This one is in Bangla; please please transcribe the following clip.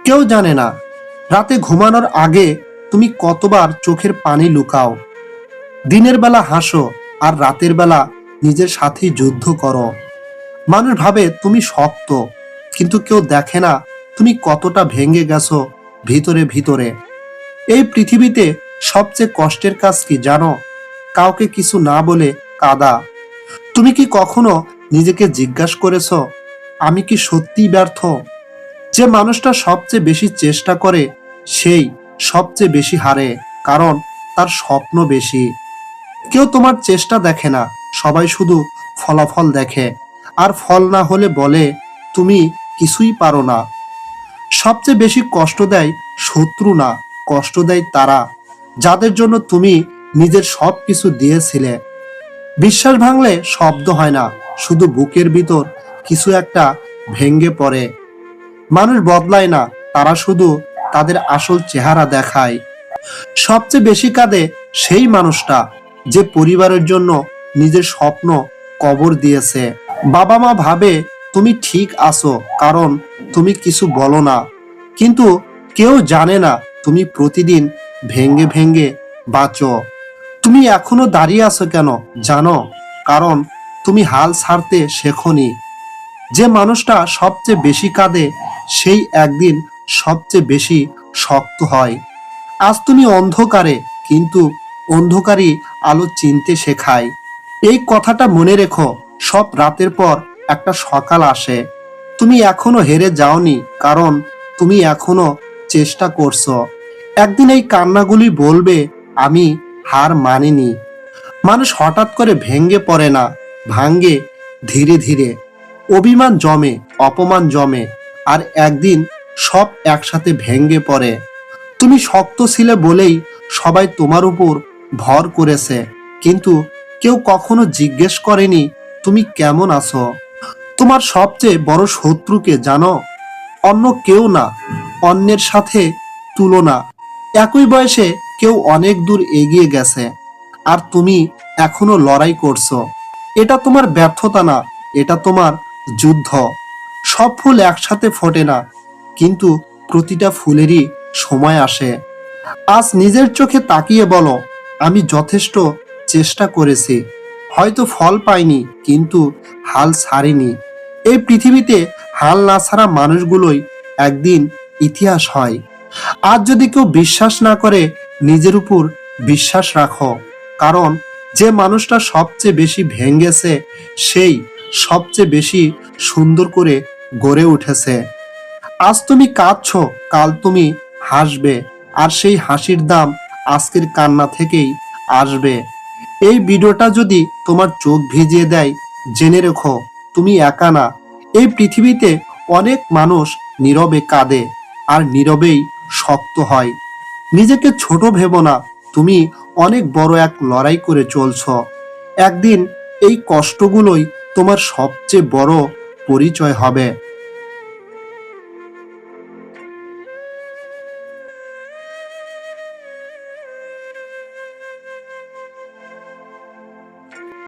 কেউ জানে না রাতে ঘুমানোর আগে তুমি কতবার চোখের পানি লুকাও। দিনের বেলা হাসো আর রাতের বেলা নিজের সাথেই যুদ্ধ করো। মানুষ ভাবে তুমি শক্ত, কিন্তু কেউ দেখে না তুমি কতটা ভেঙে গেছো ভিতরে ভিতরে। এই পৃথিবীতে সবচেয়ে কষ্টের কাজ কি জানো? কাউকে কিছু না বলে কাঁদা। তুমি কি কখনো নিজেকে জিজ্ঞাসা করেছো, আমি কি সত্যিই ব্যর্থ? যে মানুষটা সবচেয়ে বেশি চেষ্টা করে সেই সবচেয়ে বেশি হারে, কারণ তার স্বপ্ন বেশি। কেউ তোমার চেষ্টা দেখে না, সবাই শুধু ফলাফল দেখে, আর ফল না হলে বলে তুমি কিছুই পারো না। সবচেয়ে বেশি কষ্ট দেয় শত্রু না, কষ্ট দেয় তারা যাদের জন্য তুমি নিজের সব কিছু দিয়েছিলে। বিশ্বাস ভাঙলে শব্দ হয় না, শুধু বুকের ভিতর কিছু একটা ভেঙে পড়ে। মানুষ বদলায় না, তারা শুধু তাদের আসল চেহারা দেখায়। সবচেয়ে বেশি কাঁদে সেই মানুষটা যে পরিবারের জন্য নিজের স্বপ্ন কবর দিয়েছে। বাবা মা ভাবে তুমি ঠিক আছো কারণ তুমি কিছু বলো না, কিন্তু কেউ জানে না তুমি প্রতিদিন ভেঙ্গে ভেঙ্গে বাঁচো। তুমি এখনো দাঁড়িয়ে আছো কেন জানো? কারণ তুমি হাল ছাড়তে শেখোনি। যে মানুষটা সবচেয়ে বেশি কাঁদে সেই একদিন সবচেয়ে বেশি শক্ত হয়। আজ তুমি অন্ধকারে, কিন্তু অন্ধকারই আলো চিনতে শেখায়। এই কথাটা মনে রেখো, সব রাতের পর একটা সকাল আসে। তুমি এখনো হেরে যাওনি, কারণ তুমি এখনো চেষ্টা করছো। একদিন এই কান্নাগুলি বলবে আমি হার মানিনি। মানুষ হঠাৎ করে ভেঙ্গে পড়ে না, ভাঙ্গে ধীরে ধীরে। অভিমান জমে, অপমান জমে, আর একদিন সব একসাথে ভেঙ্গে পড়ে। তুমি শক্ত ছিলে বলেই সবাই তোমার উপর ভর করেছে, কিন্তু কেউ কখনো জিজ্ঞেস করেনি তুমি কেমন আছো। তোমার সবচেয়ে বড় শত্রুকে জানো? অন্য কেউ না, অন্যের সাথে তুলনা। একই বয়সে কেউ অনেক দূর এগিয়ে গেছে, আর তুমি এখনো লড়াই করছো। এটা তোমার ব্যর্থতা না, এটা তোমার যুদ্ধ। সব ফুল একসাথে ফোটে না, কিন্তু প্রতিটা ফুলেরই সময় আসে। আজ নিজের চোখে তাকিয়ে বলো, আমি যথেষ্ট চেষ্টা করেছি। হয়তো ফল পাইনি, কিন্তু হাল ছাড়িনি। এই পৃথিবীতে হাল না ছাড়া মানুষগুলোই একদিন ইতিহাস হয়। আজ যদি কেউ বিশ্বাস না করে, নিজের উপর বিশ্বাস রাখো, কারণ যে মানুষটা সবচেয়ে বেশি ভেঙেছে সেই সবচেয়ে বেশি সুন্দর করে গড়ে উঠেছে। আজ তুমি কাঁদছো, কাল তুমি হাসবে, আর সেই হাসির দাম আজকের কান্না থেকেই আসবে। এই ভিডিওটা যদি তোমার চোখ ভিজিয়ে দেয়, জেনে রেখো তুমি একা না। এই পৃথিবীতে অনেক মানুষ নীরবে কাঁদে, আর নীরবেই শক্ত হয়। নিজেকে ছোট ভেবো না, তুমি অনেক বড় এক লড়াই করে চলছো। একদিন এই কষ্টগুলোই তোমার সবচেয়ে বড় পরিচয় হবে।